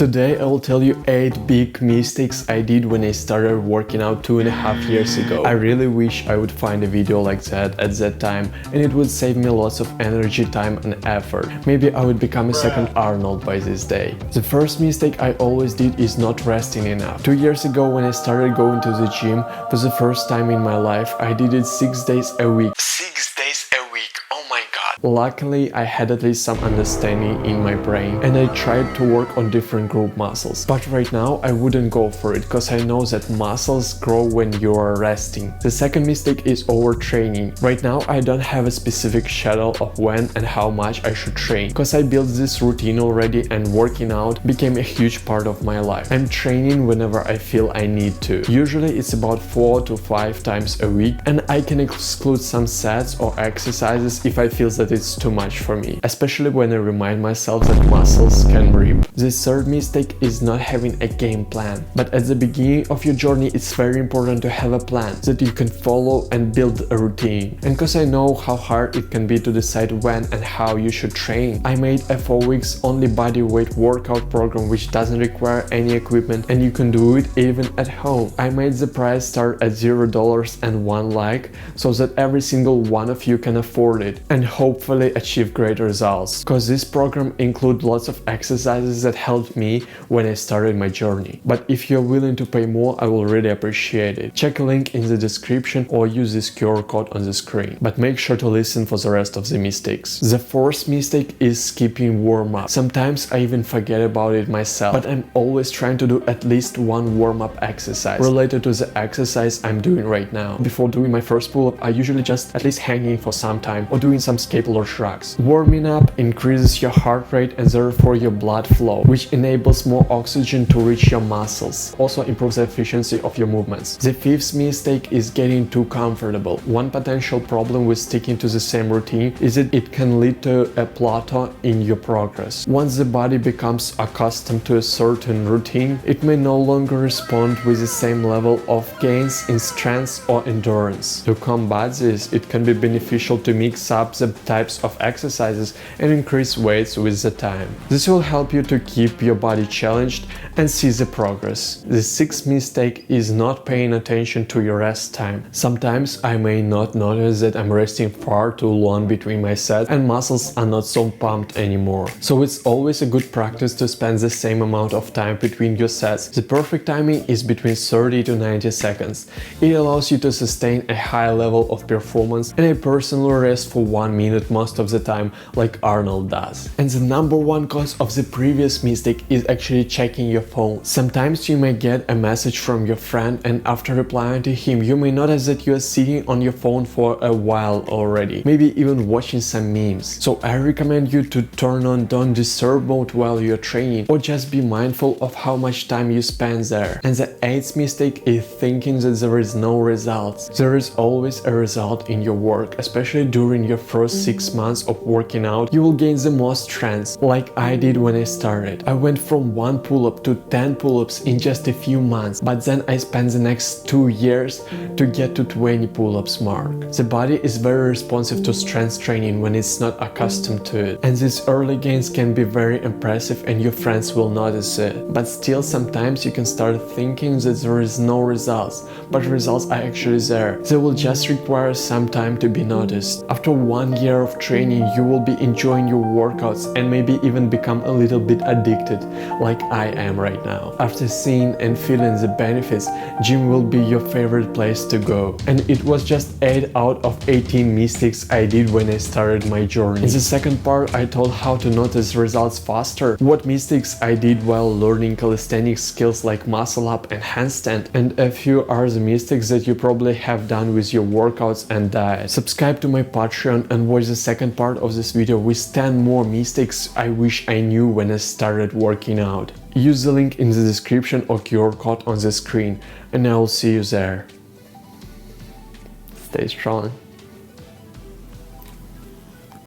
Today I will tell you 8 big mistakes I did when I started working out 2.5 years ago. I really wish I would find a video like that at that time, and it would save me lots of energy, time and effort. Maybe I would become a second Arnold by this day. The first mistake I always did is not resting enough. 2 years ago when I started going to the gym for the first time in my life, I did it 6 days a week. 6 days a week, oh my god. Luckily, I had at least some understanding in my brain and I tried to work on different group muscles. But right now I wouldn't go for it because I know that muscles grow when you are resting. The second mistake is overtraining. Right now I don't have a specific schedule of when and how much I should train because I built this routine already and working out became a huge part of my life. I'm training whenever I feel I need to. Usually it's about 4 to 5 times a week and I can exclude some sets or exercises if I feel that it's too much for me, especially when I remind myself that muscles can rip. The third mistake is not having a game plan. But at the beginning of your journey, it's very important to have a plan that you can follow and build a routine. And because I know how hard it can be to decide when and how you should train, I made a 4 weeks only body weight workout program which doesn't require any equipment and you can do it even at home. I made the price start at $0 and 1 like so that every single one of you can afford it and hopefully achieve great results, because this program includes lots of exercises that helped me when I started my journey. But if you're willing to pay more, I will really appreciate it. Check a link in the description or use this QR code on the screen. But make sure to listen for the rest of the mistakes. The fourth mistake is skipping warm-up. Sometimes I even forget about it myself, but I'm always trying to do at least one warm-up exercise related to the exercise I'm doing right now. Before doing my first pull-up, I usually just at least hanging for some time or doing some skateboard shrugs. Warming up increases your heart rate and therefore your blood flow, which enables more oxygen to reach your muscles. Also improves the efficiency of your movements. The fifth mistake is getting too comfortable. One potential problem with sticking to the same routine is that it can lead to a plateau in your progress. Once the body becomes accustomed to a certain routine, it may no longer respond with the same level of gains in strength or endurance. To combat this, it can be beneficial to mix up the types of exercises and increase weights with the time. This will help you to keep your body challenged and see the progress. The sixth mistake is not paying attention to your rest time. Sometimes I may not notice that I'm resting far too long between my sets and muscles are not so pumped anymore. So it's always a good practice to spend the same amount of time between your sets. The perfect timing is between 30 to 90 seconds. It allows you to sustain a high level of performance, and I personally rest for 1 minute most of the time like Arnold does. And the number one cause of the previous mistake is actually checking your phone. Sometimes you may get a message from your friend and after replying to him you may notice that you are sitting on your phone for a while already, maybe even watching some memes. So I recommend you to turn on don't disturb mode while you're training or just be mindful of how much time you spend there. And the eighth mistake is thinking that there is no results. There is always a result in your work, especially during your first 6 months of working out. You will gain the most strength, like I did when I started. I went from 1 pull-up to 10 pull-ups in just a few months, but then I spent the next 2 years to get to 20 pull-ups mark. The body is very responsive to strength training when it's not accustomed to it, and these early gains can be very impressive and your friends will notice it. But still sometimes you can start thinking that there is no results, but results are actually there. They will just require some time to be noticed. After 1 year of training, you will be enjoying your workouts and maybe even become a little bit addicted, like I am right now. After seeing and feeling the benefits, gym will be your favorite place to go. And it was just 8 out of 18 mistakes I did when I started my journey. In the second part, I told how to notice results faster, what mistakes I did while learning calisthenics skills like muscle up and handstand, and a few are the mistakes that you probably have done with your workouts and diet. Subscribe to my Patreon and watch the second part of this video with 10 more mistakes I wish I knew when I started working out. Use the link in the description or QR code on the screen and I will see you there. Stay strong.